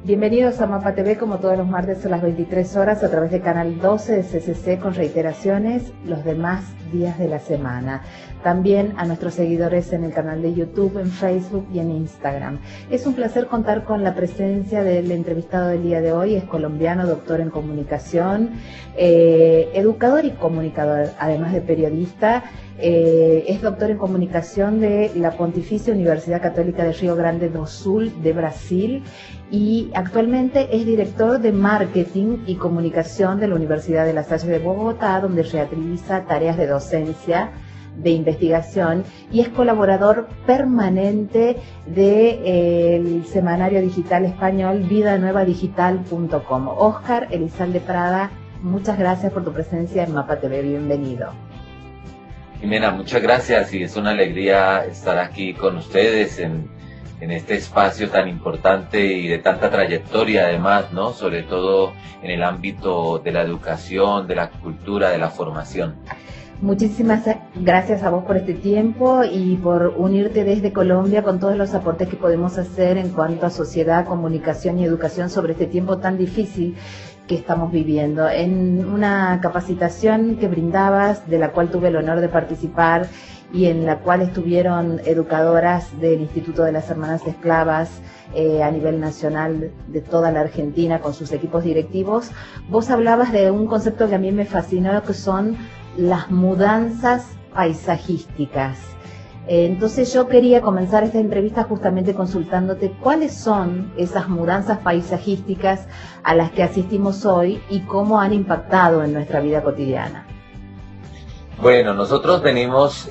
Bienvenidos a Mapa TV, como todos los martes a las 23 horas a través de Canal 12 de CCC, con reiteraciones los demás días de la semana. También a nuestros seguidores en el canal de YouTube, en Facebook y en Instagram. Es un placer contar con la presencia del entrevistado del día de hoy. Es colombiano, doctor en comunicación, educador y comunicador, además de periodista. Es doctor en comunicación de la Pontificia Universidad Católica de Río Grande do Sul de Brasil y actualmente es director de marketing y comunicación de la Universidad de La Salle de Bogotá, donde realiza tareas de docencia, de investigación, y es colaborador permanente del semanario digital español vidanuevadigital.com. Óscar Elizalde Prada, muchas gracias por tu presencia en Mapa TV. Bienvenido. Jimena, muchas gracias, y es una alegría estar aquí con ustedes en este espacio tan importante y de tanta trayectoria además, ¿no? Sobre todo en el ámbito de la educación, de la cultura, de la formación. Muchísimas gracias a vos por este tiempo y por unirte desde Colombia con todos los aportes que podemos hacer en cuanto a sociedad, comunicación y educación sobre este tiempo tan difícil que estamos viviendo. En una capacitación que brindabas, de la cual tuve el honor de participar y en la cual estuvieron educadoras del Instituto de las Hermanas Esclavas a nivel nacional de toda la Argentina con sus equipos directivos, vos hablabas de un concepto que a mí me fascinó, que son las mudanzas paisajísticas. Entonces yo quería comenzar esta entrevista justamente consultándote cuáles son esas mudanzas paisajísticas a las que asistimos hoy y cómo han impactado en nuestra vida cotidiana. Bueno, nosotros venimos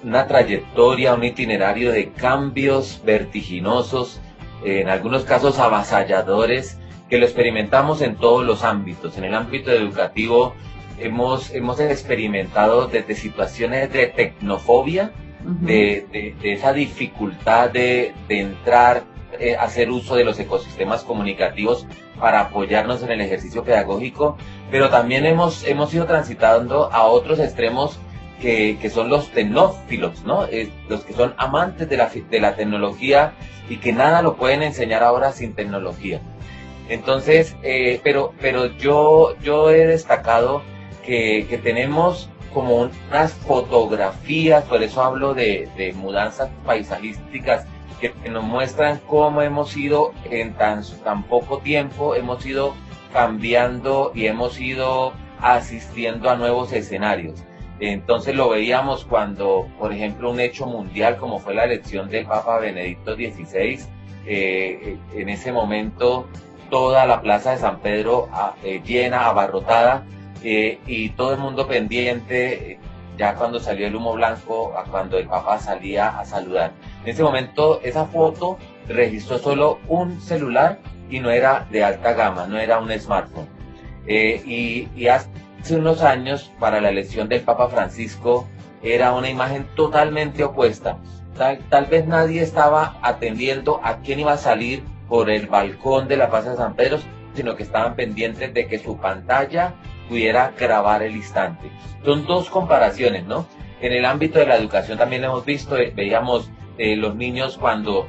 una trayectoria, un itinerario de cambios vertiginosos, en algunos casos avasalladores, que lo experimentamos en todos los ámbitos. En el ámbito educativo hemos experimentado desde situaciones de tecnofobia, de esa dificultad de entrar, hacer uso de los ecosistemas comunicativos para apoyarnos en el ejercicio pedagógico, pero también hemos ido transitando a otros extremos que son los tecnófilos, ¿no? Los que son amantes de la tecnología y que nada lo pueden enseñar ahora sin tecnología. Entonces, pero yo he destacado que tenemos como unas fotografías, por eso hablo de mudanzas paisajísticas, que nos muestran cómo hemos ido en tan poco tiempo, hemos ido cambiando y hemos ido asistiendo a nuevos escenarios. Entonces lo veíamos cuando, por ejemplo, un hecho mundial como fue la elección del Papa Benedicto XVI, en ese momento toda la plaza de San Pedro llena, abarrotada, y todo el mundo pendiente, ya cuando salió el humo blanco, a cuando el Papa salía a saludar. En ese momento esa foto registró solo un celular y no era de alta gama, no era un smartphone. Y hace unos años, para la elección del Papa Francisco, era una imagen totalmente opuesta. Tal vez nadie estaba atendiendo a quién iba a salir por el balcón de la Plaza de San Pedro, sino que estaban pendientes de que su pantalla pudiera grabar el instante. Son dos comparaciones, ¿no? En el ámbito de la educación también lo hemos visto, veíamos los niños cuando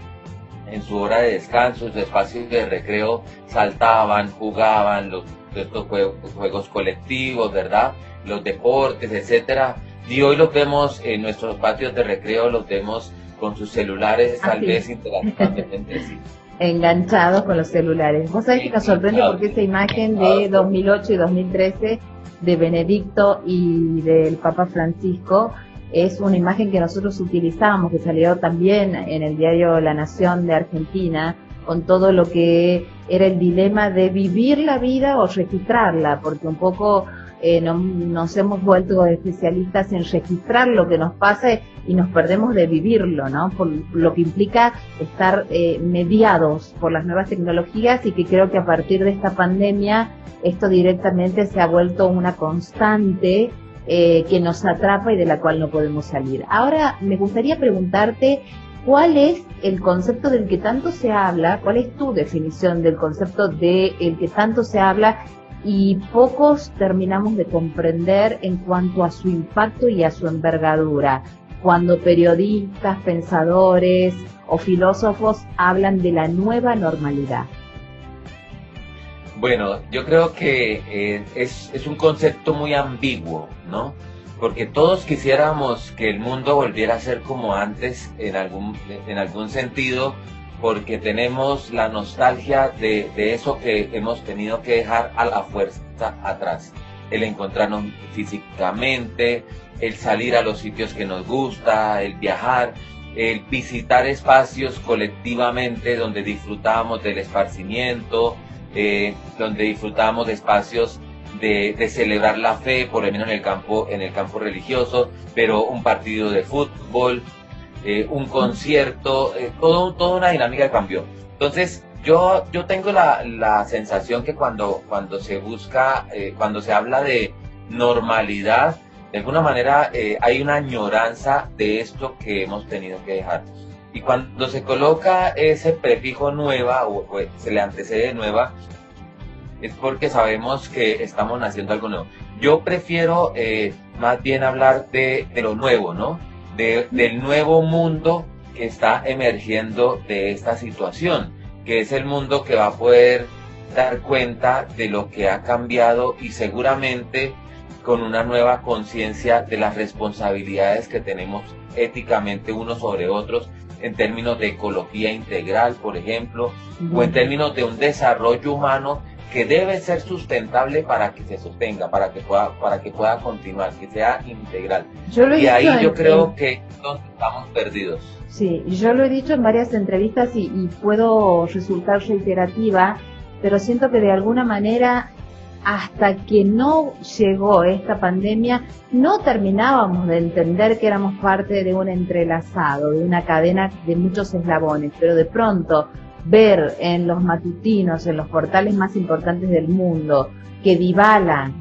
en su hora de descanso, en su espacio de recreo, saltaban, jugaban estos juegos colectivos, ¿verdad? Los deportes, etcétera. Y hoy los vemos en nuestros patios de recreo, los vemos con sus celulares, tal vez interactuando entre sí. Enganchados con los celulares. Vos sabés que nos sorprende porque esa imagen de 2008 y 2013 de Benedicto y del Papa Francisco es una imagen que nosotros utilizábamos, que salió también en el diario La Nación de Argentina, con todo lo que era el dilema de vivir la vida o registrarla, porque un poco nos hemos vuelto especialistas en registrar lo que nos pasa y nos perdemos de vivirlo, ¿no? Por lo que implica estar mediados por las nuevas tecnologías, y que creo que a partir de esta pandemia esto directamente se ha vuelto una constante que nos atrapa y de la cual no podemos salir. Ahora me gustaría preguntarte, ¿cuál es el concepto del que tanto se habla? ¿Cuál es tu definición del concepto del que tanto se habla y pocos terminamos de comprender en cuanto a su impacto y a su envergadura, cuando periodistas, pensadores o filósofos hablan de la nueva normalidad? Bueno, yo creo que es un concepto muy ambiguo, ¿no? Porque todos quisiéramos que el mundo volviera a ser como antes en algún sentido, porque tenemos la nostalgia de eso que hemos tenido que dejar a la fuerza atrás. El encontrarnos físicamente, el salir a los sitios que nos gusta, el viajar, el visitar espacios colectivamente donde disfrutábamos del esparcimiento, donde disfrutábamos de espacios de celebrar la fe, por lo menos en el campo religioso, pero un partido de fútbol, un concierto, toda una dinámica cambió. Entonces, yo tengo la sensación que cuando se busca, cuando se habla de normalidad, de alguna manera hay una añoranza de esto que hemos tenido que dejar. Y cuando se coloca ese prefijo nueva, o se le antecede nueva, es porque sabemos que estamos naciendo algo nuevo. Yo prefiero más bien hablar de lo nuevo, ¿no? Del nuevo mundo que está emergiendo de esta situación, que es el mundo que va a poder dar cuenta de lo que ha cambiado y seguramente con una nueva conciencia de las responsabilidades que tenemos éticamente unos sobre otros, en términos de ecología integral, por ejemplo, o en términos de un desarrollo humano que debe ser sustentable para que se sostenga, para que pueda continuar, que sea integral. Y ahí yo creo que estamos perdidos. Sí, yo lo he dicho en varias entrevistas y puedo resultar reiterativa, pero siento que de alguna manera, hasta que no llegó esta pandemia, no terminábamos de entender que éramos parte de un entrelazado, de una cadena de muchos eslabones, pero de pronto ver en los matutinos, en los portales más importantes del mundo, que Dybala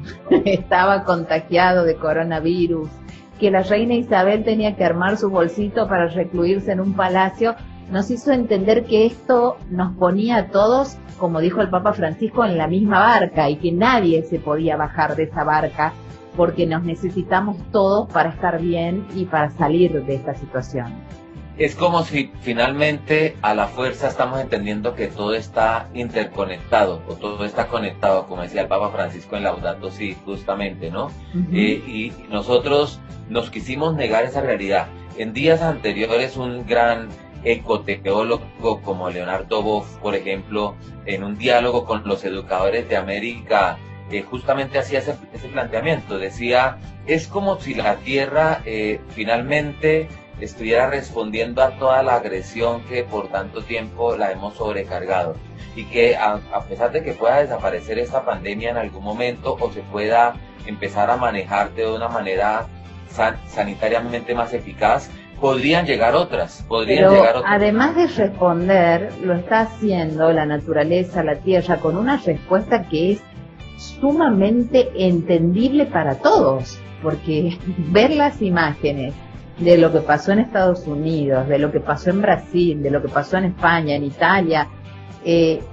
estaba contagiado de coronavirus, que la reina Isabel tenía que armar su bolsito para recluirse en un palacio, nos hizo entender que esto nos ponía a todos, como dijo el Papa Francisco, en la misma barca, y que nadie se podía bajar de esa barca, porque nos necesitamos todos para estar bien y para salir de esta situación. Es como si finalmente a la fuerza estamos entendiendo que todo está interconectado, o todo está conectado, como decía el Papa Francisco en Laudato Si, justamente, ¿no? Y nosotros nos quisimos negar esa realidad. En días anteriores, un gran ecoteólogo como Leonardo Boff, por ejemplo, en un diálogo con los educadores de América, justamente hacía ese planteamiento. Decía, es como si la Tierra finalmente estuviera respondiendo a toda la agresión que por tanto tiempo la hemos sobrecargado, y que a pesar de que pueda desaparecer esta pandemia en algún momento, o se pueda empezar a manejar de una manera sanitariamente más eficaz, podrían llegar otras. Además de responder, lo está haciendo la naturaleza, la tierra, con una respuesta que es sumamente entendible para todos, porque ver las imágenes de lo que pasó en Estados Unidos, de lo que pasó en Brasil, de lo que pasó en España, en Italia,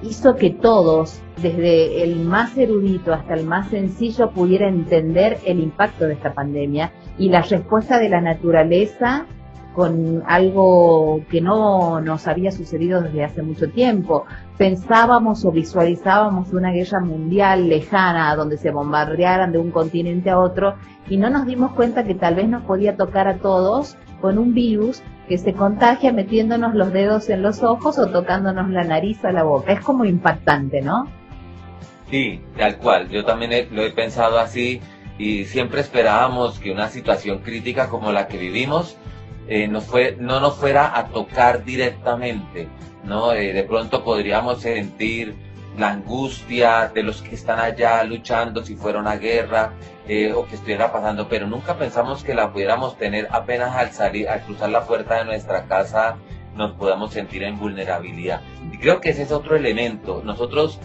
hizo que todos, desde el más erudito hasta el más sencillo, pudiera entender el impacto de esta pandemia y la respuesta de la naturaleza con algo que no nos había sucedido desde hace mucho tiempo. Pensábamos o visualizábamos una guerra mundial lejana donde se bombardearan de un continente a otro y no nos dimos cuenta que tal vez nos podía tocar a todos con un virus que se contagia metiéndonos los dedos en los ojos o tocándonos la nariz a la boca. Es como impactante, ¿no? Sí, tal cual. Yo también lo he pensado así y siempre esperábamos que una situación crítica como la que vivimos no nos fuera a tocar directamente, ¿no? De pronto podríamos sentir la angustia de los que están allá luchando si fuera una guerra o que estuviera pasando, pero nunca pensamos que la pudiéramos tener apenas al cruzar la puerta de nuestra casa, nos podamos sentir en vulnerabilidad. Y creo que ese es otro elemento. Nosotros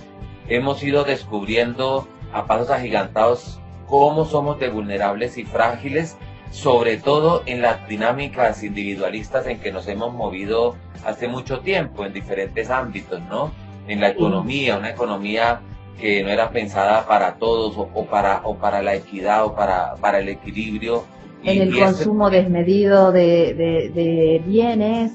hemos ido descubriendo a pasos agigantados cómo somos de vulnerables y frágiles, sobre todo en las dinámicas individualistas en que nos hemos movido hace mucho tiempo en diferentes ámbitos, ¿no? En la economía, una economía que no era pensada para todos o para la equidad o para el equilibrio. En el consumo desmedido de bienes,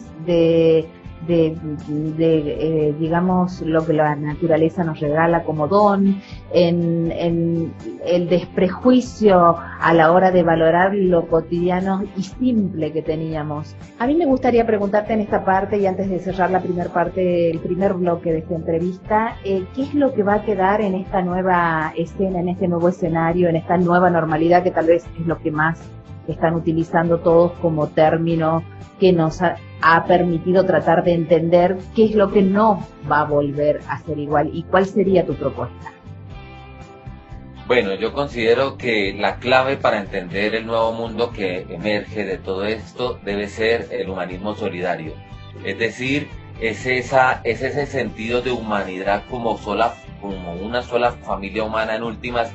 digamos, lo que la naturaleza nos regala como don, en el desprejuicio a la hora de valorar lo cotidiano y simple que teníamos. A mí me gustaría preguntarte en esta parte, y antes de cerrar la primera parte, el primer bloque de esta entrevista, ¿qué es lo que va a quedar en esta nueva escena, en este nuevo escenario, en esta nueva normalidad, que tal vez es lo que más están utilizando todos como término que nos ha permitido tratar de entender qué es lo que no va a volver a ser igual y cuál sería tu propuesta? Bueno, yo considero que la clave para entender el nuevo mundo que emerge de todo esto debe ser el humanismo solidario. Es decir, es ese sentido de humanidad como una sola familia humana en últimas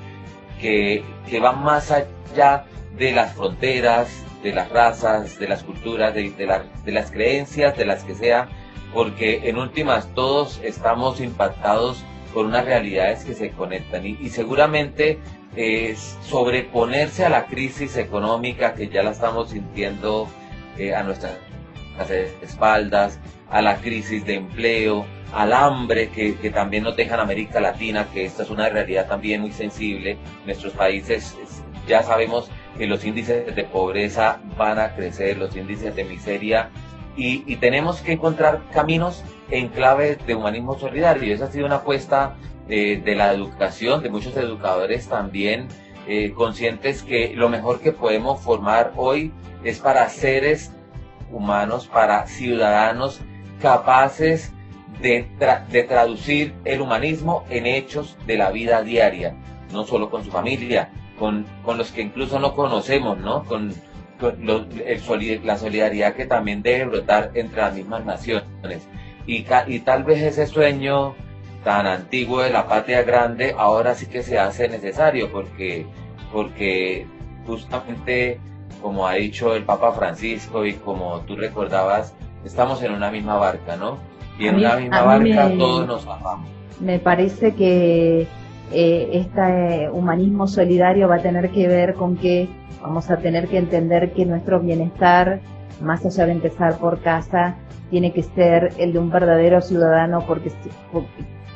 que va más allá de las fronteras, de las razas, de las culturas, de las creencias, de las que sea, porque en últimas todos estamos impactados por unas realidades que se conectan y seguramente sobreponerse a la crisis económica que ya la estamos sintiendo a nuestras espaldas, a la crisis de empleo, al hambre que también nos deja en América Latina, que esta es una realidad también muy sensible. Nuestros países ya sabemos que los índices de pobreza van a crecer, los índices de miseria, y tenemos que encontrar caminos en clave de humanismo solidario. Y esa ha sido una apuesta de la educación, de muchos educadores también, conscientes que lo mejor que podemos formar hoy es para seres humanos, para ciudadanos capaces de traducir el humanismo en hechos de la vida diaria, no solo con su familia, con los que incluso no conocemos, ¿no? Con la solidaridad que también debe brotar entre las mismas naciones. Y tal vez ese sueño tan antiguo de la patria grande ahora sí que se hace necesario, porque justamente, como ha dicho el Papa Francisco y como tú recordabas, estamos en una misma barca, ¿no? Y en una misma barca todos nos amamos. Me parece que este humanismo solidario va a tener que ver con que vamos a tener que entender que nuestro bienestar, más allá de empezar por casa, tiene que ser el de un verdadero ciudadano,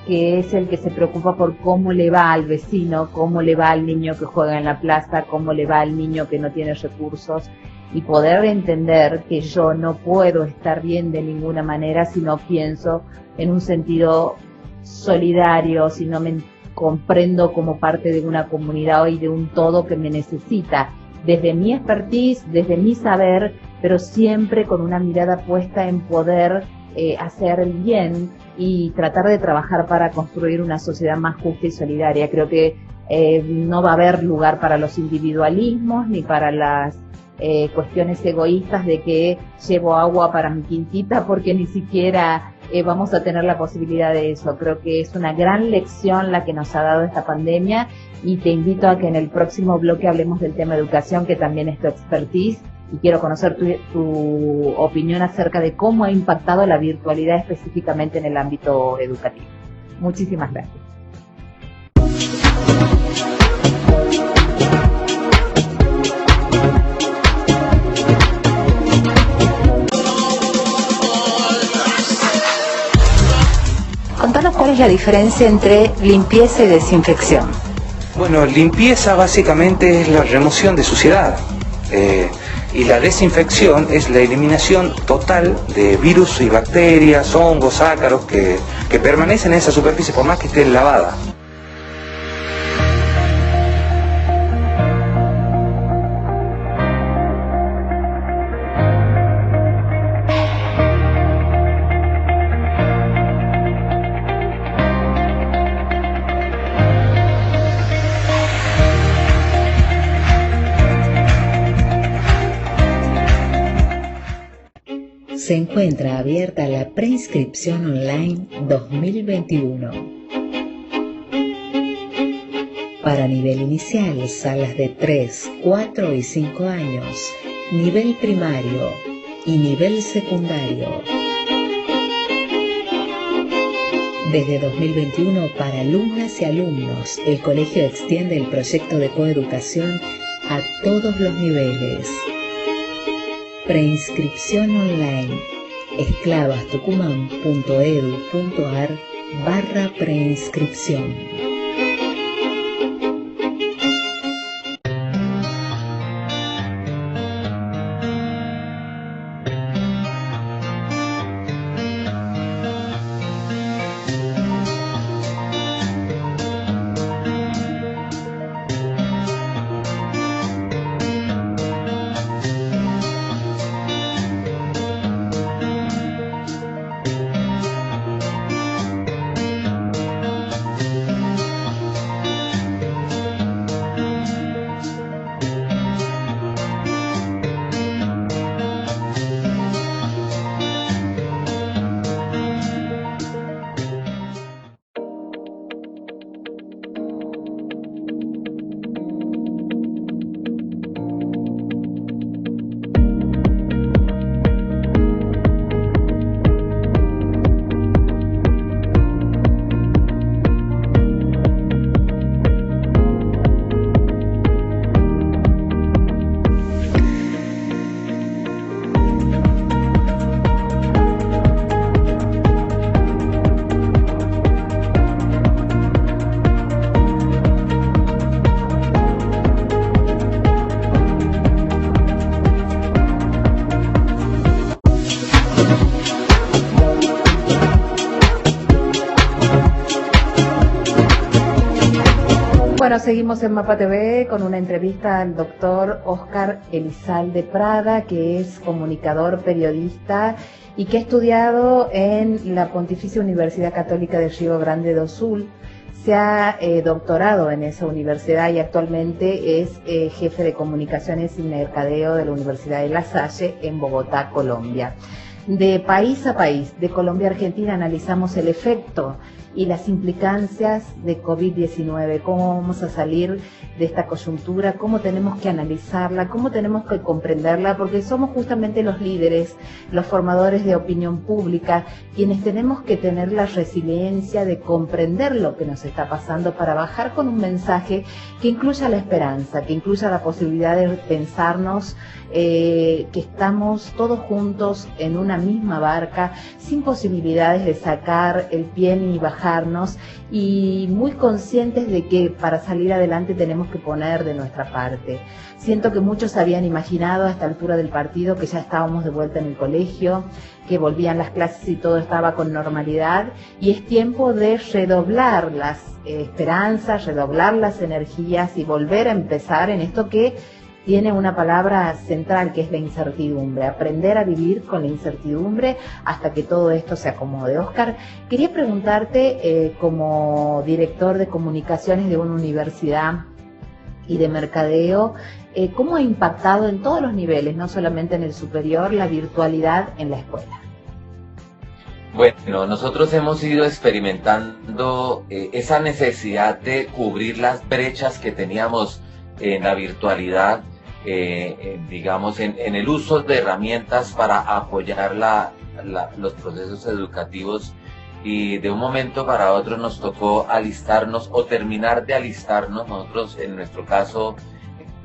que es el que se preocupa por cómo le va al vecino, cómo le va al niño que juega en la plaza, cómo le va al niño que no tiene recursos, y poder entender que yo no puedo estar bien de ninguna manera si no pienso en un sentido solidario, si no me comprendo como parte de una comunidad y de un todo que me necesita, desde mi expertise, desde mi saber, pero siempre con una mirada puesta en poder hacer el bien y tratar de trabajar para construir una sociedad más justa y solidaria. Creo que no va a haber lugar para los individualismos ni para las cuestiones egoístas de que llevo agua para mi quintita porque ni siquiera vamos a tener la posibilidad de eso. Creo que es una gran lección la que nos ha dado esta pandemia, y te invito a que en el próximo bloque hablemos del tema educación, que también es tu expertise, y quiero conocer tu opinión acerca de cómo ha impactado la virtualidad específicamente en el ámbito educativo. Muchísimas gracias. ¿Cuál es la diferencia entre limpieza y desinfección? Bueno, limpieza básicamente es la remoción de suciedad y la desinfección es la eliminación total de virus y bacterias, hongos, ácaros que permanecen en esa superficie por más que esté lavada. Se encuentra abierta la preinscripción online 2021. Para nivel inicial, salas de 3, 4 y 5 años, nivel primario y nivel secundario. Desde 2021, para alumnas y alumnos, el colegio extiende el proyecto de coeducación a todos los niveles. Preinscripción online. esclavastucumán.edu.ar/preinscripción. Bueno, seguimos en Mapa TV con una entrevista al doctor Óscar Elizalde Prada, que es comunicador, periodista y que ha estudiado en la Pontificia Universidad Católica de Río Grande do Sul. Se ha doctorado en esa universidad y actualmente es jefe de comunicaciones y mercadeo de la Universidad de La Salle en Bogotá, Colombia. De país a país, de Colombia a Argentina, analizamos el efecto y las implicancias de COVID-19, cómo vamos a salir de esta coyuntura, cómo tenemos que analizarla, cómo tenemos que comprenderla, porque somos justamente los líderes, los formadores de opinión pública, quienes tenemos que tener la resiliencia de comprender lo que nos está pasando para bajar con un mensaje que incluya la esperanza, que incluya la posibilidad de pensarnos que estamos todos juntos en una misma barca, sin posibilidades de sacar el pie ni bajarnos, y muy conscientes de que para salir adelante tenemos que poner de nuestra parte. Siento que muchos habían imaginado a esta altura del partido que ya estábamos de vuelta en el colegio, que volvían las clases y todo estaba con normalidad, y es tiempo de redoblar las esperanzas, redoblar las energías y volver a empezar en esto que tiene una palabra central, que es la incertidumbre, aprender a vivir con la incertidumbre hasta que todo esto se acomode. Óscar, quería preguntarte, como director de comunicaciones de una universidad y de mercadeo, ¿cómo ha impactado en todos los niveles, no solamente en el superior, la virtualidad en la escuela? Bueno, nosotros hemos ido experimentando esa necesidad de cubrir las brechas que teníamos en la virtualidad, digamos, en el uso de herramientas para apoyar los procesos educativos, y de un momento para otro nos tocó alistarnos o terminar de alistarnos. Nosotros, en nuestro caso,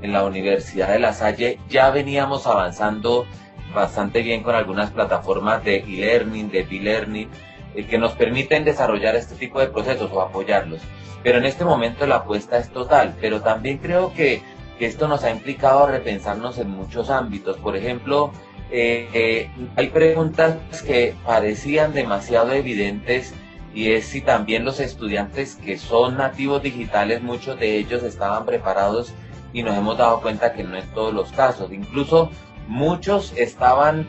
en la Universidad de La Salle, ya veníamos avanzando bastante bien con algunas plataformas de e-learning, de e-learning, que nos permiten desarrollar este tipo de procesos o apoyarlos. Pero en este momento la apuesta es total, pero también creo que esto nos ha implicado a repensarnos en muchos ámbitos. Por ejemplo, hay preguntas que parecían demasiado evidentes, y es si también los estudiantes que son nativos digitales, muchos de ellos estaban preparados, y nos hemos dado cuenta que no en todos los casos. Incluso muchos estaban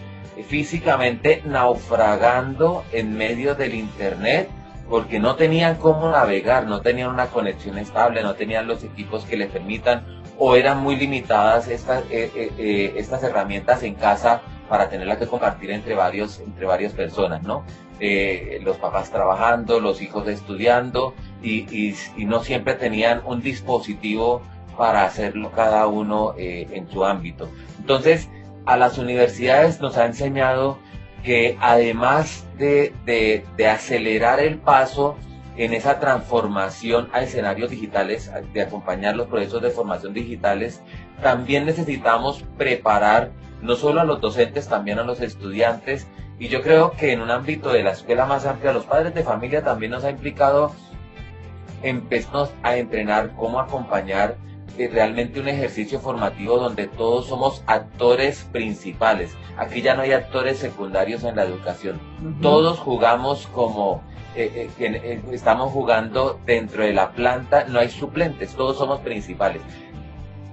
físicamente naufragando en medio del internet porque no tenían cómo navegar, no tenían una conexión estable, no tenían los equipos que les permitan, o eran muy limitadas estas herramientas en casa para tenerlas que compartir entre varias personas, ¿no? Los papás trabajando, los hijos estudiando, y no siempre tenían un dispositivo para hacerlo cada uno en su ámbito. Entonces, a las universidades nos ha enseñado que además de acelerar el paso en esa transformación a escenarios digitales, de acompañar los procesos de formación digitales, también necesitamos preparar no solo a los docentes, también a los estudiantes. Y yo creo que en un ámbito de la escuela más amplia, los padres de familia también nos ha implicado empezarnos a entrenar cómo acompañar realmente un ejercicio formativo donde todos somos actores principales. Aquí ya no hay actores secundarios en la educación. Todos jugamos como estamos jugando dentro de la planta, no hay suplentes, todos somos principales.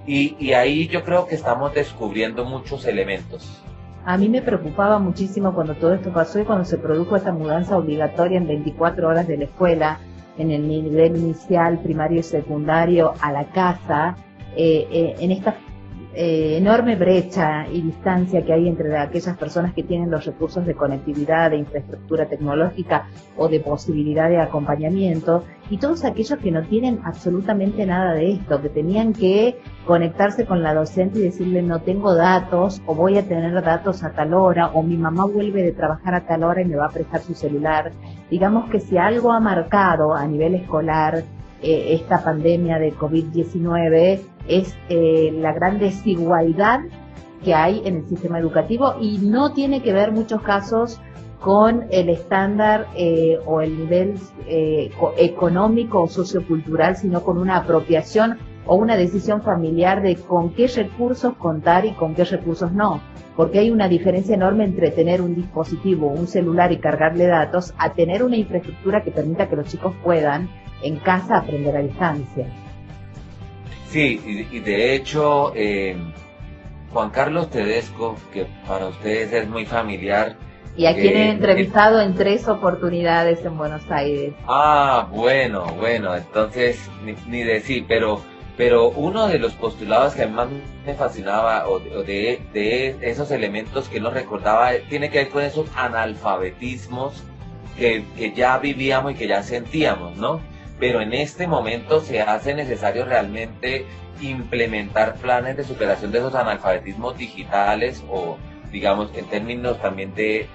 Y ahí yo creo que estamos descubriendo muchos elementos. A mí me preocupaba muchísimo cuando todo esto pasó y cuando se produjo esta mudanza obligatoria en 24 horas de la escuela, en el nivel inicial, primario y secundario, a la casa, en esta enorme brecha y distancia que hay entre aquellas personas que tienen los recursos de conectividad, de infraestructura tecnológica o de posibilidad de acompañamiento, y todos aquellos que no tienen absolutamente nada de esto, que tenían que conectarse con la docente y decirle no tengo datos, o voy a tener datos a tal hora, o mi mamá vuelve de trabajar a tal hora y me va a prestar su celular. Digamos que si algo ha marcado a nivel escolar esta pandemia de COVID-19 es la gran desigualdad que hay en el sistema educativo, y no tiene que ver muchos casos con el estándar o el nivel económico o sociocultural, sino con una apropiación o una decisión familiar de con qué recursos contar y con qué recursos no, porque hay una diferencia enorme entre tener un dispositivo, un celular y cargarle datos, a tener una infraestructura que permita que los chicos puedan en casa aprender a distancia. Sí, y de hecho, Juan Carlos Tedesco, que para ustedes es muy familiar. Y a quien he entrevistado en 3 oportunidades en Buenos Aires. Ah, bueno, entonces, ni decir, pero uno de los postulados que más me fascinaba, o de esos elementos que nos recordaba, tiene que ver con esos analfabetismos que ya vivíamos y que ya sentíamos, ¿no? Pero en este momento se hace necesario realmente implementar planes de superación de esos analfabetismos digitales, o digamos en términos también de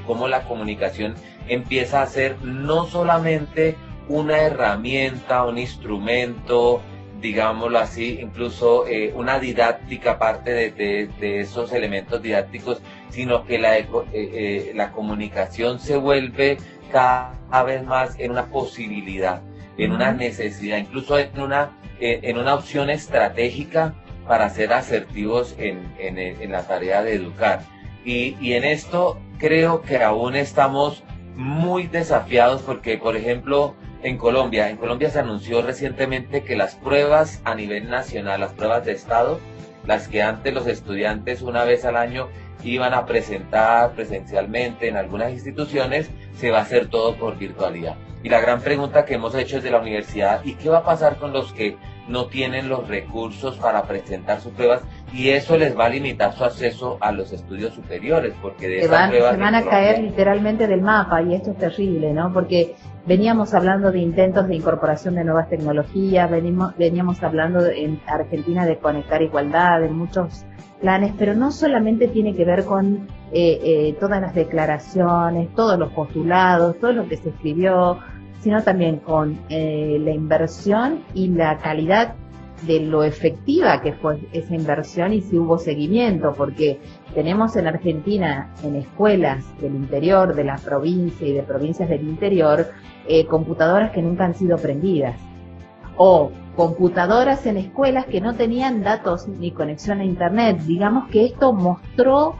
cómo la comunicación empieza a ser no solamente una herramienta, un instrumento, digámoslo así, incluso una didáctica parte de esos elementos didácticos, sino que la comunicación se vuelve cada vez más en una posibilidad, en una necesidad, incluso en una opción estratégica para ser asertivos en la tarea de educar. Y en esto creo que aún estamos muy desafiados porque, por ejemplo, en Colombia se anunció recientemente que las pruebas a nivel nacional, las pruebas de estado, las que antes los estudiantes una vez al año iban a presentar presencialmente en algunas instituciones, se va a hacer todo por virtualidad. Y la gran pregunta que hemos hecho desde la universidad, ¿y qué va a pasar con los que no tienen los recursos para presentar sus pruebas? Y eso les va a limitar su acceso a los estudios superiores, porque de esas pruebas... Se van a caer literalmente del mapa, y esto es terrible, ¿no? Porque veníamos hablando de intentos de incorporación de nuevas tecnologías, veníamos hablando en Argentina de conectar igualdad, en muchos planes, pero no solamente tiene que ver con todas las declaraciones, todos los postulados, todo lo que se escribió, sino también con la inversión y la calidad de lo efectiva que fue esa inversión, y si hubo seguimiento, porque Tenemos en Argentina, en escuelas del interior de la provincia y de provincias del interior, computadoras que nunca han sido prendidas. O computadoras en escuelas que no tenían datos ni conexión a internet. Digamos que esto mostró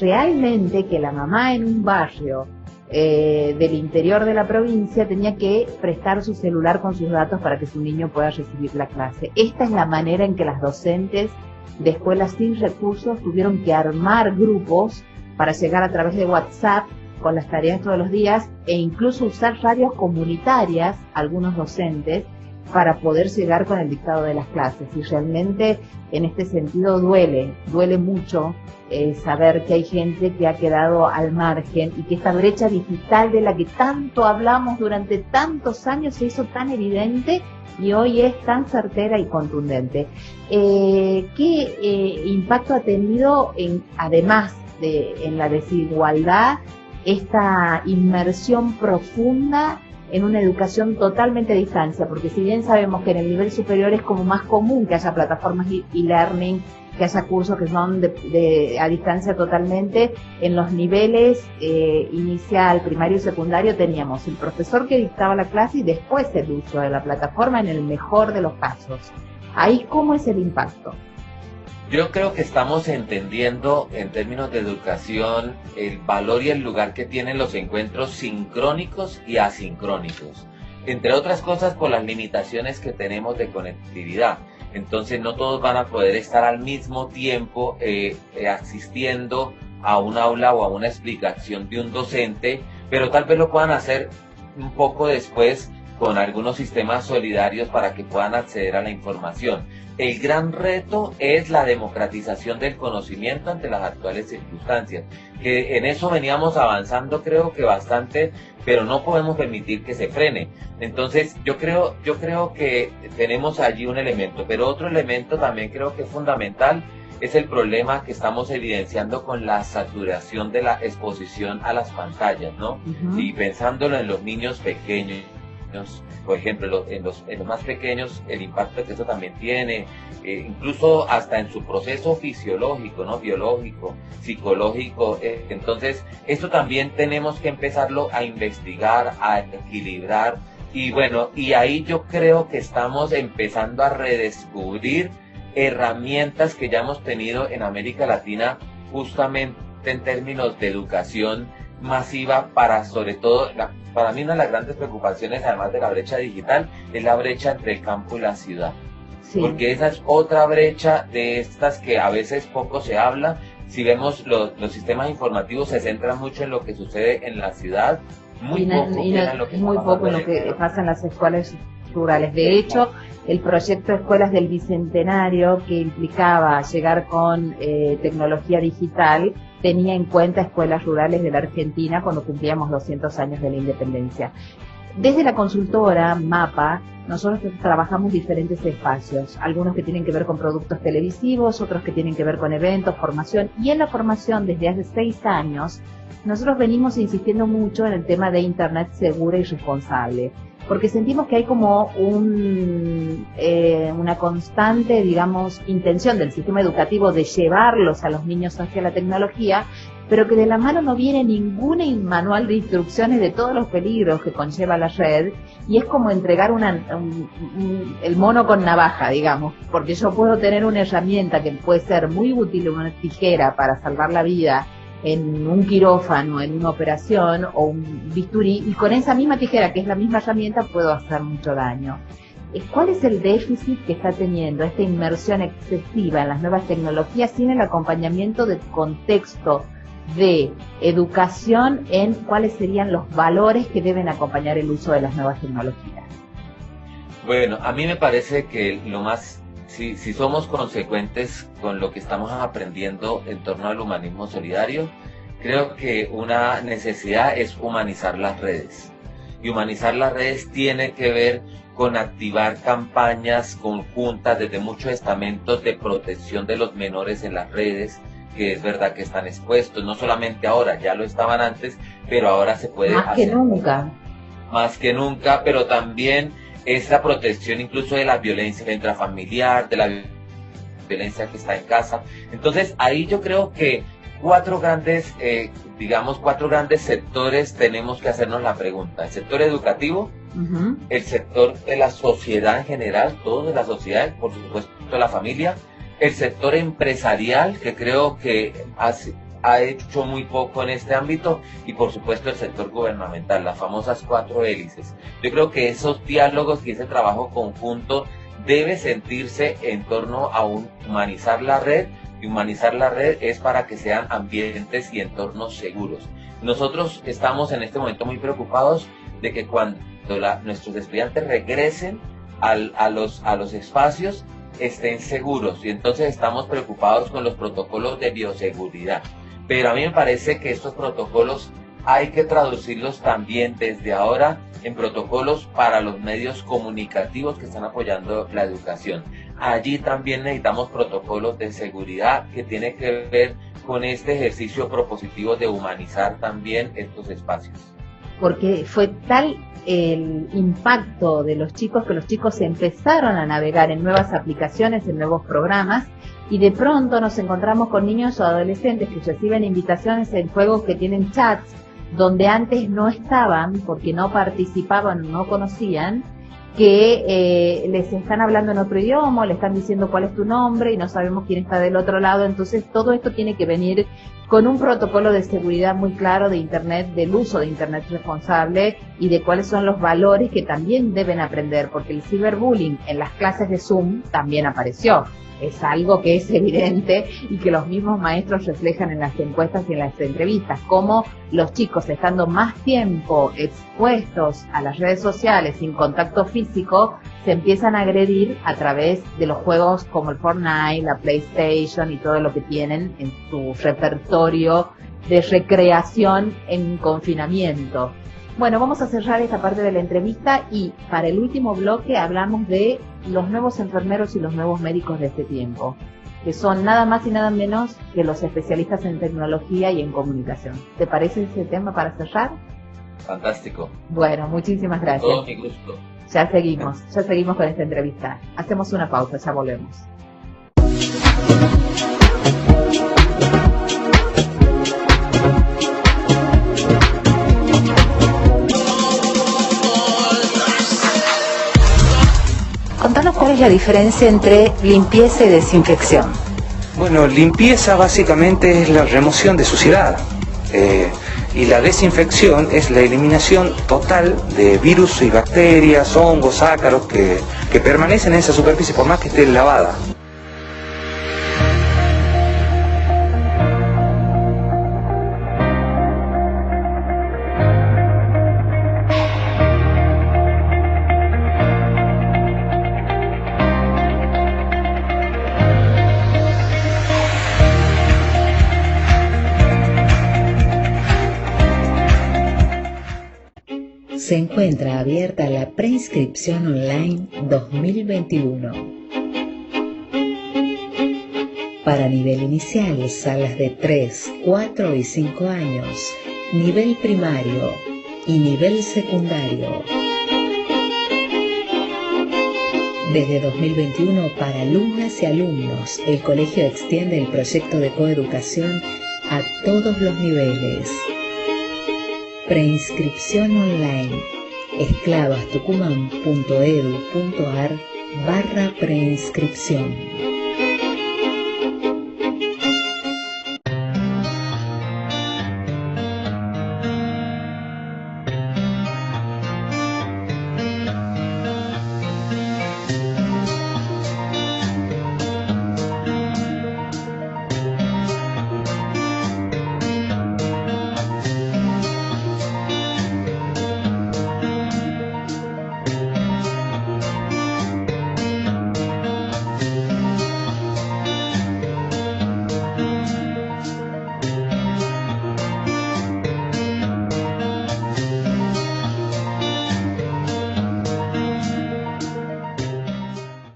realmente que la mamá en un barrio del interior de la provincia tenía que prestar su celular con sus datos para que su niño pueda recibir la clase. Esta es la manera en que las docentes de escuelas sin recursos tuvieron que armar grupos para llegar a través de WhatsApp con las tareas todos los días e incluso usar radios comunitarias, algunos docentes, para poder llegar con el dictado de las clases. Y realmente en este sentido duele mucho saber que hay gente que ha quedado al margen y que esta brecha digital de la que tanto hablamos durante tantos años se hizo tan evidente y hoy es tan certera y contundente. ¿Qué impacto ha tenido, además en la desigualdad, esta inmersión profunda en una educación totalmente a distancia? Porque si bien sabemos que en el nivel superior es como más común que haya plataformas e-learning, que haya cursos que son a distancia totalmente, en los niveles inicial, primario y secundario teníamos el profesor que dictaba la clase y después el uso de la plataforma en el mejor de los casos. Ahí, ¿cómo es el impacto? Yo creo que estamos entendiendo en términos de educación el valor y el lugar que tienen los encuentros sincrónicos y asincrónicos, entre otras cosas por las limitaciones que tenemos de conectividad. Entonces no todos van a poder estar al mismo tiempo asistiendo a un aula o a una explicación de un docente, pero tal vez lo puedan hacer un poco después con algunos sistemas solidarios para que puedan acceder a la información. El gran reto es la democratización del conocimiento ante las actuales circunstancias, que en eso veníamos avanzando creo que bastante, pero no podemos permitir que se frene. Entonces yo creo que tenemos allí un elemento, pero otro elemento también creo que es fundamental, es el problema que estamos evidenciando con la saturación de la exposición a las pantallas, ¿no? Uh-huh. Y pensándolo en los niños pequeños, por ejemplo, en los más pequeños, el impacto que eso también tiene, incluso hasta en su proceso fisiológico, ¿no? Biológico, psicológico. Entonces, esto también tenemos que empezarlo a investigar, a equilibrar. Y bueno, y ahí yo creo que estamos empezando a redescubrir herramientas que ya hemos tenido en América Latina, justamente en términos de educación masiva, para sobre todo, para mí una de las grandes preocupaciones, además de la brecha digital, es la brecha entre el campo y la ciudad. Sí. Porque esa es otra brecha de estas que a veces poco se habla. Si vemos los sistemas informativos se centran mucho en lo que sucede en la ciudad, muy poco en lo que pasa en las escuelas rurales. De hecho, el proyecto Escuelas del Bicentenario, que implicaba llegar con tecnología digital, tenía en cuenta escuelas rurales de la Argentina cuando cumplíamos 200 años de la independencia. Desde la consultora MAPA, nosotros trabajamos diferentes espacios, algunos que tienen que ver con productos televisivos, otros que tienen que ver con eventos, formación, y en la formación desde hace 6 años, nosotros venimos insistiendo mucho en el tema de Internet segura y responsable, porque sentimos que hay como una constante, digamos, intención del sistema educativo de llevarlos a los niños hacia la tecnología, pero que de la mano no viene ningún manual de instrucciones de todos los peligros que conlleva la red, y es como entregar el mono con navaja, digamos, porque yo puedo tener una herramienta que puede ser muy útil, una tijera para salvar la vida en un quirófano, en una operación o un bisturí, y con esa misma tijera, que es la misma herramienta, puedo hacer mucho daño. ¿Cuál es el déficit que está teniendo esta inmersión excesiva en las nuevas tecnologías sin el acompañamiento del contexto de educación en cuáles serían los valores que deben acompañar el uso de las nuevas tecnologías? Bueno, a mí me parece que lo más... Si somos consecuentes con lo que estamos aprendiendo en torno al humanismo solidario, creo que una necesidad es humanizar las redes. Y humanizar las redes tiene que ver con activar campañas conjuntas desde muchos estamentos de protección de los menores en las redes, que es verdad que están expuestos, no solamente ahora, ya lo estaban antes, pero ahora se puede hacer. Más que nunca, pero también es la protección incluso de la violencia intrafamiliar, de la violencia que está en casa. Entonces ahí yo creo que cuatro grandes sectores tenemos que hacernos la pregunta. El sector educativo, el sector de la sociedad en general, toda la sociedad, por supuesto la familia, el sector empresarial, que creo que ha hecho muy poco en este ámbito, y por supuesto el sector gubernamental, las famosas 4 hélices. Yo creo que esos diálogos y ese trabajo conjunto debe sentirse en torno a humanizar la red, y humanizar la red es para que sean ambientes y entornos seguros. Nosotros estamos en este momento muy preocupados de que cuando nuestros estudiantes regresen a los espacios estén seguros, y entonces estamos preocupados con los protocolos de bioseguridad. Pero a mí me parece que estos protocolos hay que traducirlos también desde ahora en protocolos para los medios comunicativos que están apoyando la educación. Allí también necesitamos protocolos de seguridad que tienen que ver con este ejercicio propositivo de humanizar también estos espacios. Porque fue tal el impacto de los chicos que los chicos empezaron a navegar en nuevas aplicaciones, en nuevos programas, y de pronto nos encontramos con niños o adolescentes que reciben invitaciones en juegos que tienen chats donde antes no estaban porque no participaban o no conocían, que les están hablando en otro idioma, le están diciendo cuál es tu nombre y no sabemos quién está del otro lado. Entonces todo esto tiene que venir con un protocolo de seguridad muy claro de Internet, del uso de Internet responsable y de cuáles son los valores que también deben aprender, porque el ciberbullying en las clases de Zoom también apareció. Es algo que es evidente y que los mismos maestros reflejan en las encuestas y en las entrevistas, cómo los chicos, estando más tiempo expuestos a las redes sociales sin contacto físico, se empiezan a agredir a través de los juegos como el Fortnite, la PlayStation y todo lo que tienen en su repertorio de recreación en confinamiento. Bueno, vamos a cerrar esta parte de la entrevista y para el último bloque hablamos de los nuevos enfermeros y los nuevos médicos de este tiempo, que son nada más y nada menos que los especialistas en tecnología y en comunicación. ¿Te parece ese tema para cerrar? Fantástico. Bueno, muchísimas gracias. Todo mi gusto. Ya seguimos con esta entrevista. Hacemos una pausa, ya volvemos. Contanos cuál es la diferencia entre limpieza y desinfección. Bueno, limpieza básicamente es la remoción de suciedad y la desinfección es la eliminación total de virus y bacterias, hongos, ácaros que permanecen en esa superficie por más que esté lavada. Se encuentra abierta la preinscripción online 2021. Para nivel inicial, salas de 3, 4 y 5 años, nivel primario y nivel secundario. Desde 2021, para alumnas y alumnos, el colegio extiende el proyecto de coeducación a todos los niveles. Preinscripción online. esclavastucumán.edu.ar/preinscripción.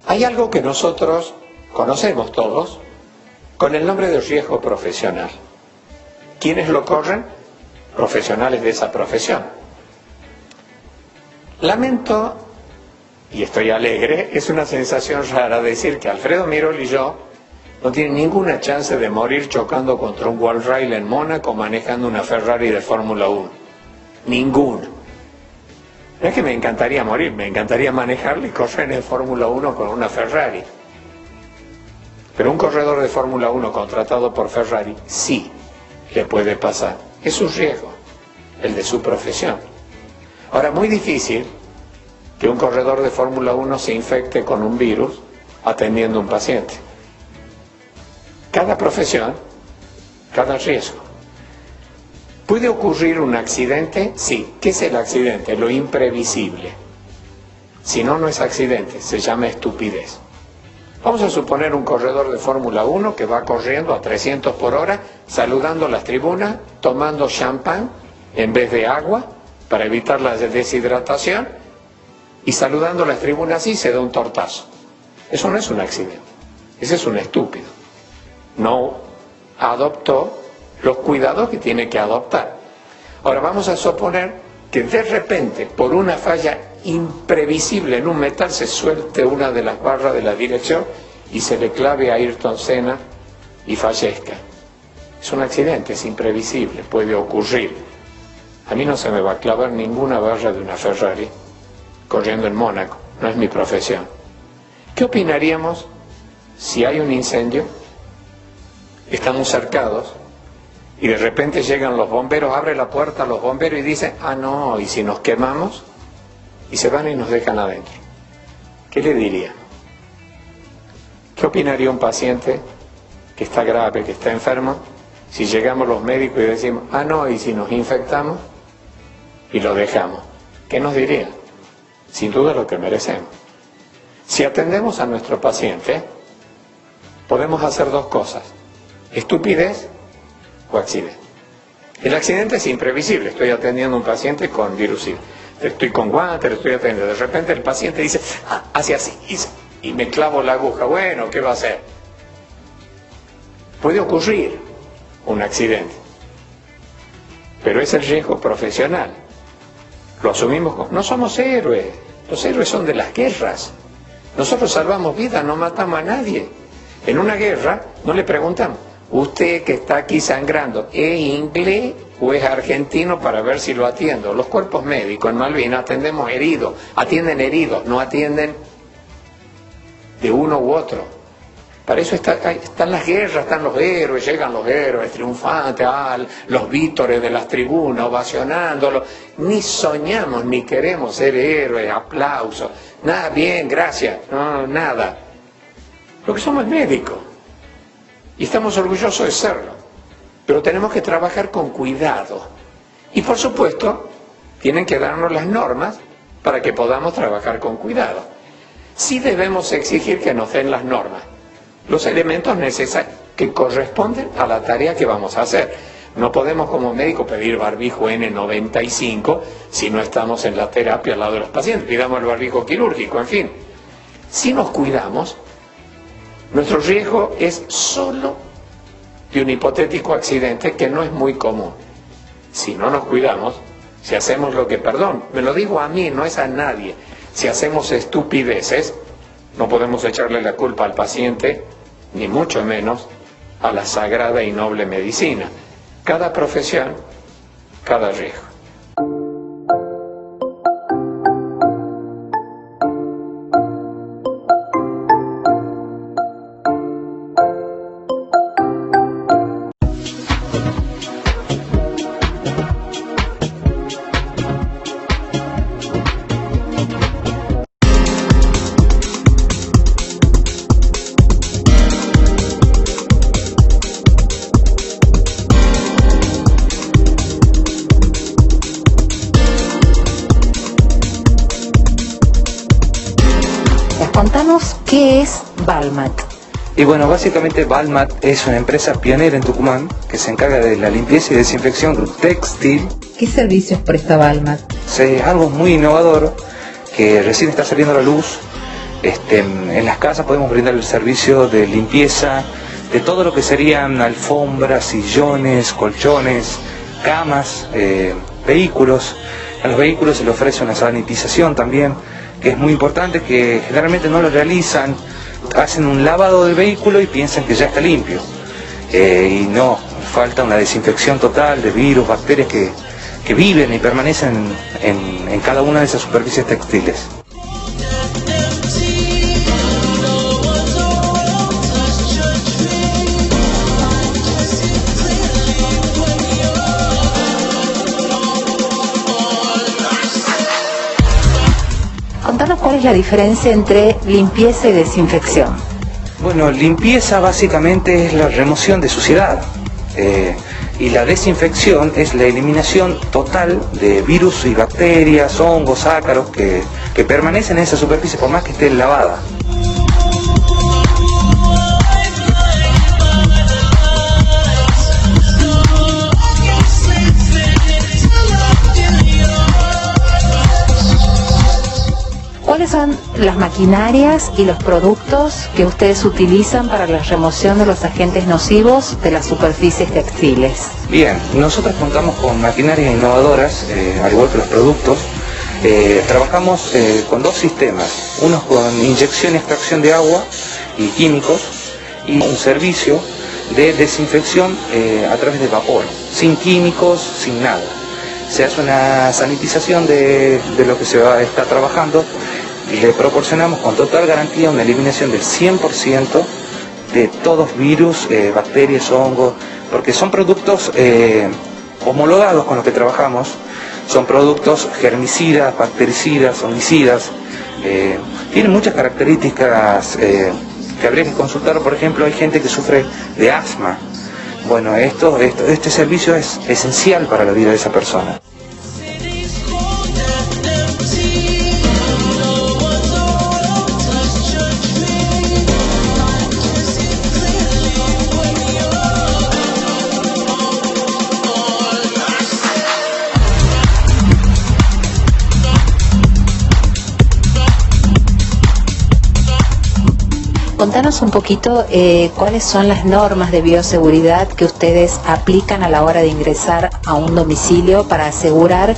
Hay algo que nosotros conocemos todos con el nombre de riesgo profesional. ¿Quiénes lo corren? Profesionales de esa profesión. Lamento, y estoy alegre, es una sensación rara decir que Alfredo Mirol y yo no tienen ninguna chance de morir chocando contra un wall rail en Mónaco manejando una Ferrari de Fórmula 1. Ninguna. No es que me encantaría morir, me encantaría manejarla y correr en Fórmula 1 con una Ferrari. Pero un corredor de Fórmula 1 contratado por Ferrari sí le puede pasar. Es su riesgo, el de su profesión. Ahora, muy difícil que un corredor de Fórmula 1 se infecte con un virus atendiendo a un paciente. Cada profesión, cada riesgo. ¿Puede ocurrir un accidente? Sí. ¿Qué es el accidente? Lo imprevisible. Si no, no es accidente, se llama estupidez. Vamos a suponer un corredor de Fórmula 1 que va corriendo a 300 por hora, saludando las tribunas, tomando champán en vez de agua para evitar la deshidratación, y saludando las tribunas así se da un tortazo. Eso no es un accidente, ese es un estúpido. No adoptó los cuidados que tiene que adoptar. Ahora vamos a suponer que de repente, por una falla imprevisible en un metal, se suelte una de las barras de la dirección y se le clave a Ayrton Senna y fallezca. Es un accidente, es imprevisible, puede ocurrir. A mí no se me va a clavar ninguna barra de una Ferrari corriendo en Mónaco, no es mi profesión. ¿Qué opinaríamos si hay un incendio, estamos cercados, y de repente llegan los bomberos, abre la puerta a los bomberos y dicen, ah no, ¿y si nos quemamos? Y se van y nos dejan adentro. ¿Qué le diría? ¿Qué opinaría un paciente que está grave, que está enfermo, si llegamos los médicos y decimos, ah no, ¿y si nos infectamos? Y lo dejamos. ¿Qué nos diría? Sin duda lo que merecemos. Si atendemos a nuestro paciente, podemos hacer dos cosas: estupidez o accidente. El accidente es imprevisible. Estoy atendiendo a un paciente con virus, estoy con guantes, lo estoy atendiendo. De repente el paciente dice, hace así, y me clavo la aguja. Bueno, ¿qué va a hacer? Puede ocurrir un accidente, pero es el riesgo profesional. Lo asumimos. No somos héroes. Los héroes son de las guerras. Nosotros salvamos vidas, no matamos a nadie. En una guerra no le preguntamos, usted que está aquí sangrando, ¿es inglés o es argentino para ver si lo atiendo? Los cuerpos médicos en Malvinas atendemos heridos, atienden heridos, no atienden de uno u otro. Para eso están las guerras, están los héroes, llegan los héroes triunfantes, los vítores de las tribunas ovacionándolos. Ni soñamos ni queremos ser héroes, aplausos, nada, bien, gracias, no, nada. Lo que somos es médicos. Y estamos orgullosos de serlo, pero tenemos que trabajar con cuidado. Y por supuesto, tienen que darnos las normas para que podamos trabajar con cuidado. Sí debemos exigir que nos den las normas, los elementos necesarios que corresponden a la tarea que vamos a hacer. No podemos como médico pedir barbijo N95 si no estamos en la terapia al lado de los pacientes. Pidamos el barbijo quirúrgico, en fin. Si nos cuidamos, nuestro riesgo es solo de un hipotético accidente que no es muy común. Si no nos cuidamos, si hacemos lo que, perdón, me lo digo a mí, no es a nadie, si hacemos estupideces, no podemos echarle la culpa al paciente, ni mucho menos a la sagrada y noble medicina. Cada profesión, cada riesgo. Contanos qué es Valmat. Y bueno, básicamente Valmat es una empresa pionera en Tucumán que se encarga de la limpieza y desinfección textil. ¿Qué servicios presta Valmat? Es algo muy innovador que recién está saliendo a la luz. En las casas podemos brindar el servicio de limpieza de todo lo que serían alfombras, sillones, colchones, camas, vehículos. A los vehículos se les ofrece una sanitización también, que es muy importante, que generalmente no lo realizan hacen un lavado del vehículo y piensan que ya está limpio. Y no, falta una desinfección total de virus, bacterias que viven y permanecen en cada una de esas superficies textiles. Contanos cuál es la diferencia entre limpieza y desinfección. Bueno, limpieza básicamente es la remoción de suciedad y la desinfección es la eliminación total de virus y bacterias, hongos, ácaros que permanecen en esa superficie por más que esté lavada. ¿Cuáles son las maquinarias y los productos que ustedes utilizan para la remoción de los agentes nocivos de las superficies textiles? Bien, nosotros contamos con maquinarias innovadoras, al igual que los productos. Trabajamos con dos sistemas, uno con inyección y extracción de agua y químicos, y un servicio de desinfección a través de vapor, sin químicos, sin nada. Se hace una sanitización de lo que está trabajando. Le proporcionamos con total garantía una eliminación del 100% de todos virus, bacterias, hongos, porque son productos homologados con los que trabajamos, son productos germicidas, bactericidas, fungicidas, tienen muchas características que habría que consultar. Por ejemplo, hay gente que sufre de asma. Bueno, este servicio es esencial para la vida de esa persona. Contanos un poquito cuáles son las normas de bioseguridad que ustedes aplican a la hora de ingresar a un domicilio para asegurar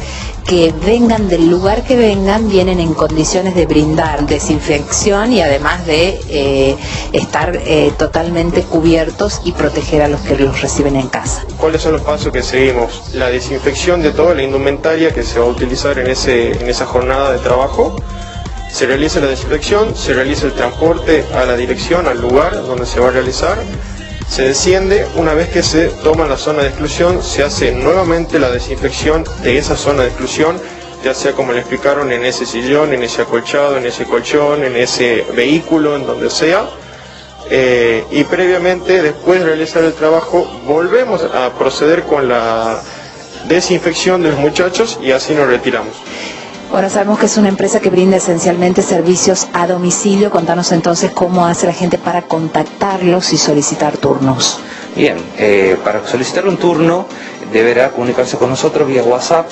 que vengan del lugar que vengan, vienen en condiciones de brindar desinfección y además de estar totalmente cubiertos y proteger a los que los reciben en casa. ¿Cuáles son los pasos que seguimos? La desinfección de toda la indumentaria que se va a utilizar en esa jornada de trabajo. Se realiza la desinfección, se realiza el transporte a la dirección, al lugar donde se va a realizar, se desciende. Una vez que se toma la zona de exclusión, se hace nuevamente la desinfección de esa zona de exclusión, ya sea como le explicaron, en ese sillón, en ese acolchado, en ese colchón, en ese vehículo, en donde sea. Y previamente, después de realizar el trabajo, volvemos a proceder con la desinfección de los muchachos y así nos retiramos. Bueno, sabemos que es una empresa que brinda esencialmente servicios a domicilio. Contanos entonces cómo hace la gente para contactarlos y solicitar turnos. Bien, para solicitar un turno deberá comunicarse con nosotros vía WhatsApp.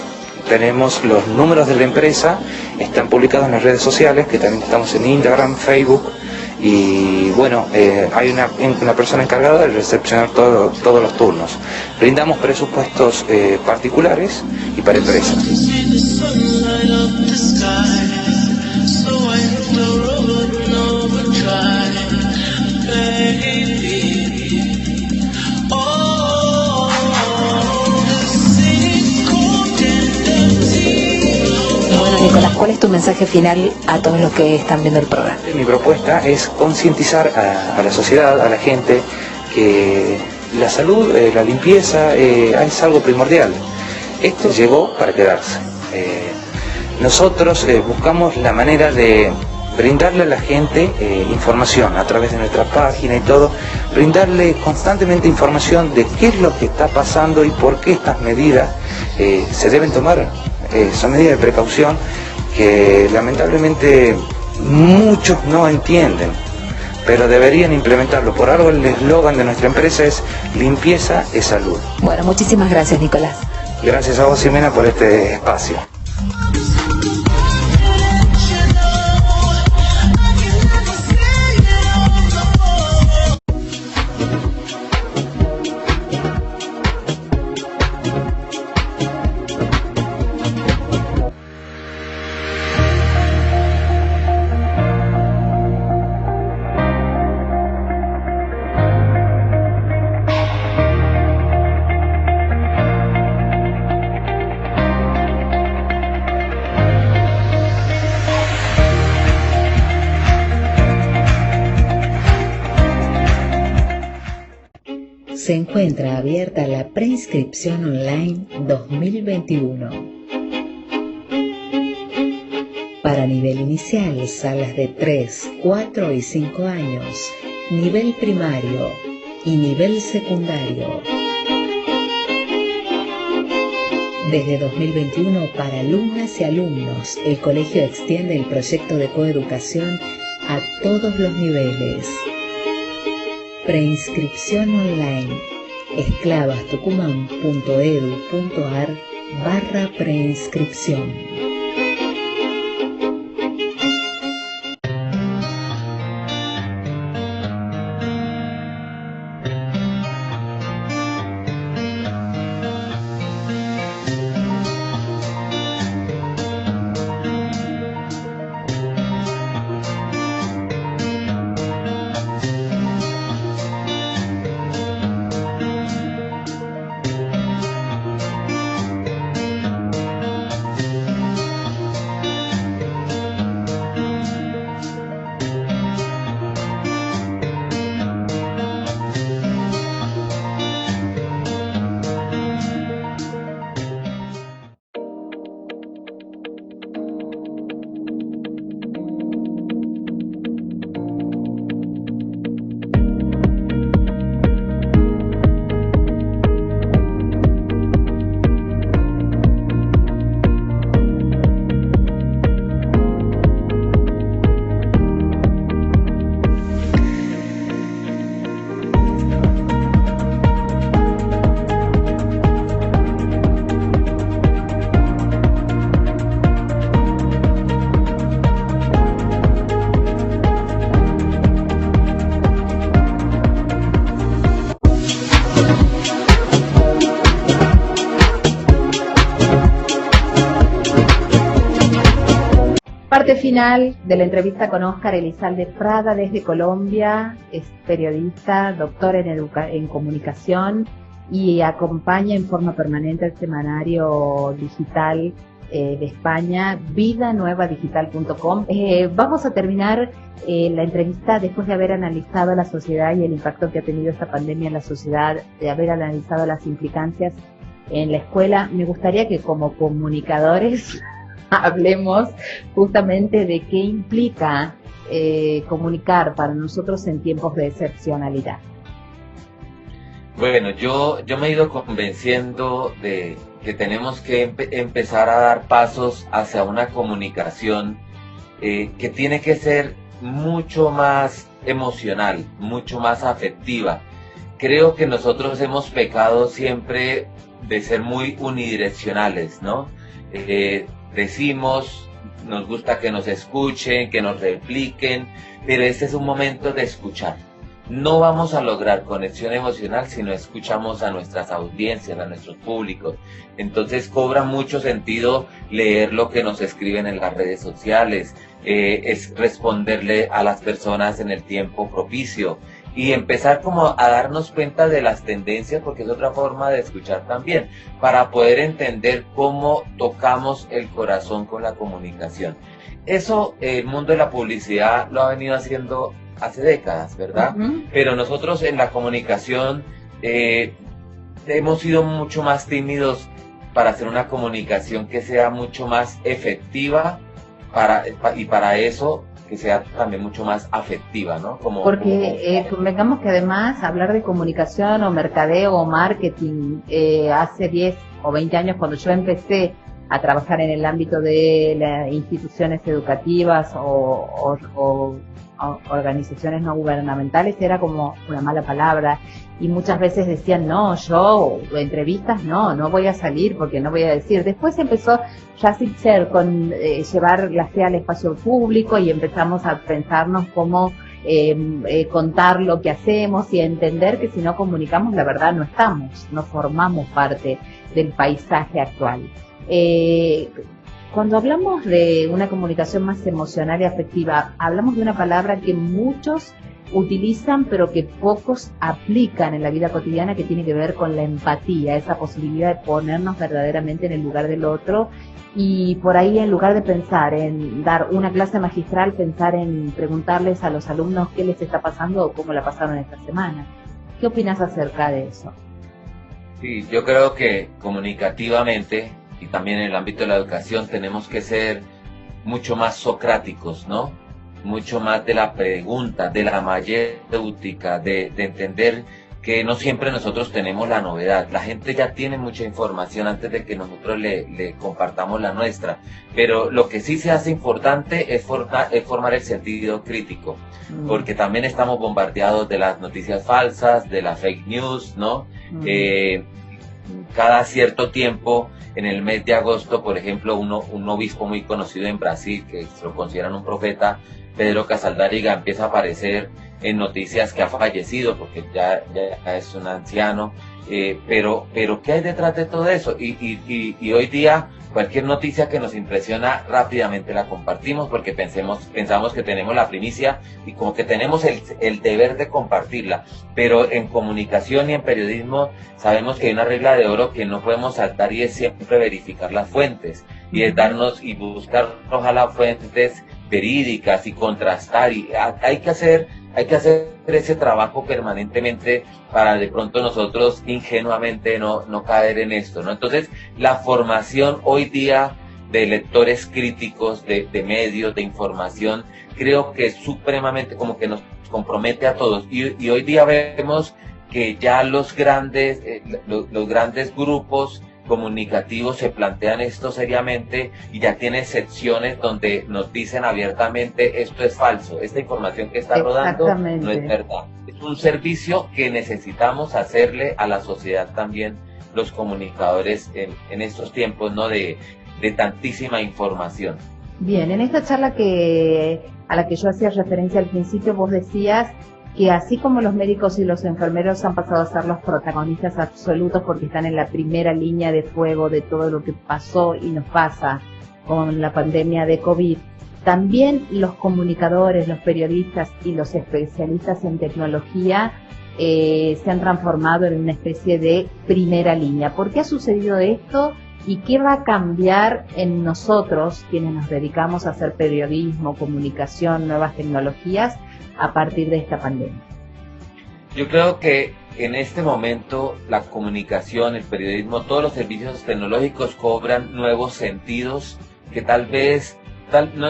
Tenemos los números de la empresa, están publicados en las redes sociales, que también estamos en Instagram, Facebook. Y bueno, hay una persona encargada de recepcionar todos los turnos. Brindamos presupuestos particulares y para empresas. Nicolás, ¿cuál es tu mensaje final a todos los que están viendo el programa? Mi propuesta es concientizar a la sociedad, a la gente, que la salud, la limpieza es algo primordial. Esto llegó para quedarse. Nosotros buscamos la manera de brindarle a la gente información a través de nuestra página y todo, brindarle constantemente información de qué es lo que está pasando y por qué estas medidas se deben tomar. Son medidas de precaución que lamentablemente muchos no entienden, pero deberían implementarlo. Por algo el eslogan de nuestra empresa es limpieza es salud. Bueno, muchísimas gracias, Nicolás. Gracias a vos, Ximena, por este espacio. se encuentra abierta la preinscripción online 2021. Para nivel inicial, salas de 3, 4 y 5 años, nivel primario y nivel secundario. Desde 2021, para alumnas y alumnos, el colegio extiende el proyecto de coeducación a todos los niveles. Preinscripción online. esclavastucumán.edu.ar/preinscripción. Parte final de la entrevista con Óscar Elizalde Prada desde Colombia. Es periodista, doctor en comunicación y acompaña en forma permanente el semanario digital de España, vidanuevadigital.com. Vamos a terminar la entrevista después de haber analizado la sociedad y el impacto que ha tenido esta pandemia en la sociedad, de haber analizado las implicancias en la escuela. Me gustaría que como comunicadores hablemos justamente de qué implica comunicar para nosotros en tiempos de excepcionalidad. Bueno, yo me he ido convenciendo de que tenemos que empezar a dar pasos hacia una comunicación que tiene que ser mucho más emocional, mucho más afectiva. Creo que nosotros hemos pecado siempre de ser muy unidireccionales, ¿no? Decimos, nos gusta que nos escuchen, que nos repliquen, pero este es un momento de escuchar. No vamos a lograr conexión emocional si no escuchamos a nuestras audiencias, a nuestros públicos. Entonces cobra mucho sentido leer lo que nos escriben en las redes sociales, es responderle a las personas en el tiempo propicio y empezar como a darnos cuenta de las tendencias, porque es otra forma de escuchar también, para poder entender cómo tocamos el corazón con la comunicación. Eso el mundo de la publicidad lo ha venido haciendo hace décadas, ¿verdad? Pero nosotros en la comunicación hemos sido mucho más tímidos para hacer una comunicación que sea mucho más efectiva y para eso que sea también mucho más afectiva, ¿no? Porque convengamos que además hablar de comunicación o mercadeo o marketing hace 10 o 20 años, cuando yo empecé a trabajar en el ámbito de las instituciones educativas o organizaciones no gubernamentales, era como una mala palabra, y muchas veces decían, no, yo entrevistas no voy a salir porque no voy a decir. Después empezó ya sin ser con llevar la fe al espacio público y empezamos a pensarnos cómo contar lo que hacemos y a entender que si no comunicamos, la verdad no formamos parte del paisaje actual. Cuando hablamos de una comunicación más emocional y afectiva, hablamos de una palabra que muchos utilizan pero que pocos aplican en la vida cotidiana, que tiene que ver con la empatía, esa posibilidad de ponernos verdaderamente en el lugar del otro, y por ahí, en lugar de pensar en dar una clase magistral, pensar en preguntarles a los alumnos qué les está pasando o cómo la pasaron esta semana. ¿Qué opinas acerca de eso? Sí, yo creo que comunicativamente y también en el ámbito de la educación tenemos que ser mucho más socráticos, ¿no? Mucho más de la pregunta, de la mayéutica, de entender que no siempre nosotros tenemos la novedad. La gente ya tiene mucha información antes de que nosotros le compartamos la nuestra. Pero lo que sí se hace importante es formar el sentido crítico, porque también estamos bombardeados de las noticias falsas, de las fake news, ¿no? Cada cierto tiempo, en el mes de agosto, por ejemplo, un obispo muy conocido en Brasil, que se lo consideran un profeta, Pedro Casaldáriga, empieza a aparecer en noticias que ha fallecido, porque ya es un anciano, pero ¿qué hay detrás de todo eso? Y hoy día, cualquier noticia que nos impresiona, rápidamente la compartimos, porque pensamos que tenemos la primicia, y como que tenemos el deber de compartirla, pero en comunicación y en periodismo, sabemos que hay una regla de oro que no podemos saltar, y es siempre verificar las fuentes, y es buscar, ojalá, fuentes verídicas y contrastar, y hay que hacer ese trabajo permanentemente para de pronto nosotros ingenuamente no caer en esto, ¿no? Entonces, la formación hoy día de lectores críticos, de medios, de información, creo que es supremamente, como que nos compromete a todos, y hoy día vemos que ya los grandes grupos comunicativos se plantean esto seriamente, y ya tiene secciones donde nos dicen abiertamente: esto es falso, esta información que está rodando no es verdad. Es un servicio que necesitamos hacerle a la sociedad también, los comunicadores en estos tiempos, ¿no?, de tantísima información. Bien, en esta charla a la que yo hacía referencia al principio, vos decías que así como los médicos y los enfermeros han pasado a ser los protagonistas absolutos porque están en la primera línea de fuego de todo lo que pasó y nos pasa con la pandemia de COVID, también los comunicadores, los periodistas y los especialistas en tecnología se han transformado en una especie de primera línea. ¿Por qué ha sucedido esto? ¿Y qué va a cambiar en nosotros, quienes nos dedicamos a hacer periodismo, comunicación, nuevas tecnologías, a partir de esta pandemia? Yo creo que en este momento la comunicación, el periodismo, todos los servicios tecnológicos cobran nuevos sentidos que tal vez, no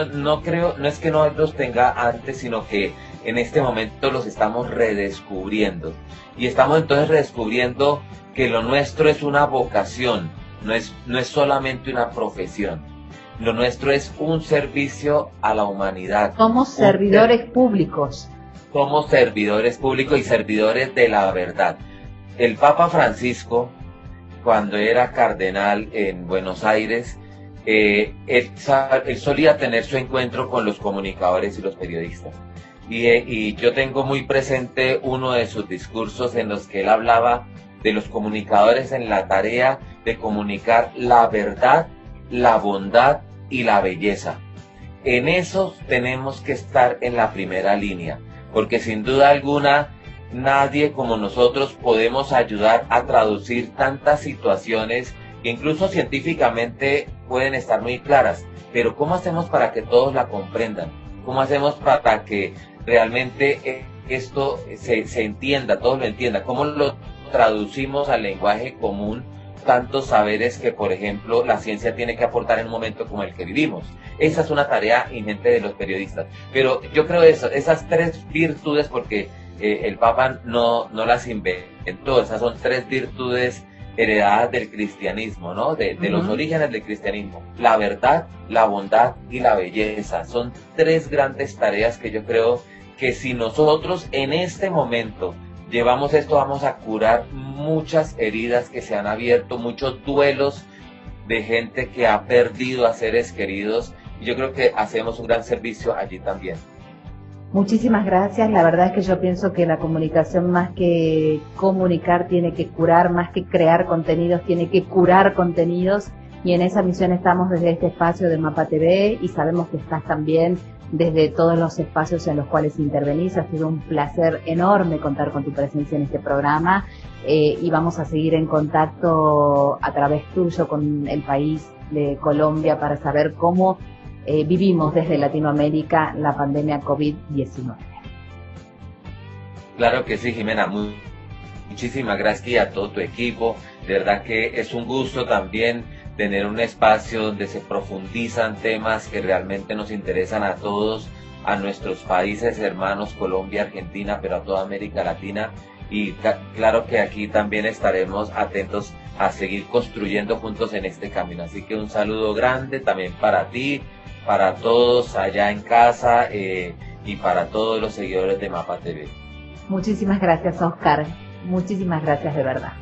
es que no los tenga antes, sino que en este momento los estamos redescubriendo. Y estamos entonces redescubriendo que lo nuestro es una vocación, no es solamente una profesión. Lo nuestro es un servicio a la humanidad. Somos servidores públicos. Somos servidores públicos y servidores de la verdad. El Papa Francisco, cuando era cardenal en Buenos Aires, él solía tener su encuentro con los comunicadores y los periodistas. Y yo tengo muy presente uno de sus discursos en los que él hablaba de los comunicadores en la tarea de comunicar la verdad, la bondad y la belleza. En eso tenemos que estar en la primera línea, porque sin duda alguna nadie como nosotros podemos ayudar a traducir tantas situaciones que incluso científicamente pueden estar muy claras, pero ¿cómo hacemos para que todos la comprendan? ¿Cómo hacemos para que realmente esto se entienda, todos lo entiendan? ¿Cómo lo traducimos al lenguaje común? Tantos saberes que, por ejemplo, la ciencia tiene que aportar en un momento como el que vivimos. Esa es una tarea ingente de los periodistas. Pero yo creo esas tres virtudes, porque el Papa no las inventó, esas son tres virtudes heredadas del cristianismo, ¿no? De los orígenes del cristianismo. La verdad, la bondad y la belleza. Son tres grandes tareas que yo creo que si nosotros en este momento llevamos esto, vamos a curar muchas heridas que se han abierto, muchos duelos de gente que ha perdido a seres queridos, y yo creo que hacemos un gran servicio allí también. Muchísimas gracias. La verdad es que yo pienso que la comunicación, más que comunicar, tiene que curar, más que crear contenidos, tiene que curar contenidos, y en esa misión estamos desde este espacio de Mapa TV, y sabemos que estás también desde todos los espacios en los cuales intervenís. Ha sido un placer enorme contar con tu presencia en este programa, y vamos a seguir en contacto a través tuyo con el país de Colombia para saber cómo vivimos desde Latinoamérica la pandemia COVID-19. Claro que sí, Jimena, Muchísimas gracias y a todo tu equipo. De verdad que es un gusto también tener un espacio donde se profundizan temas que realmente nos interesan a todos, a nuestros países hermanos, Colombia, Argentina, pero a toda América Latina. Y claro que aquí también estaremos atentos a seguir construyendo juntos en este camino. Así que un saludo grande también para ti, para todos allá en casa y para todos los seguidores de Mapa TV. Muchísimas gracias, Oscar. Muchísimas gracias de verdad.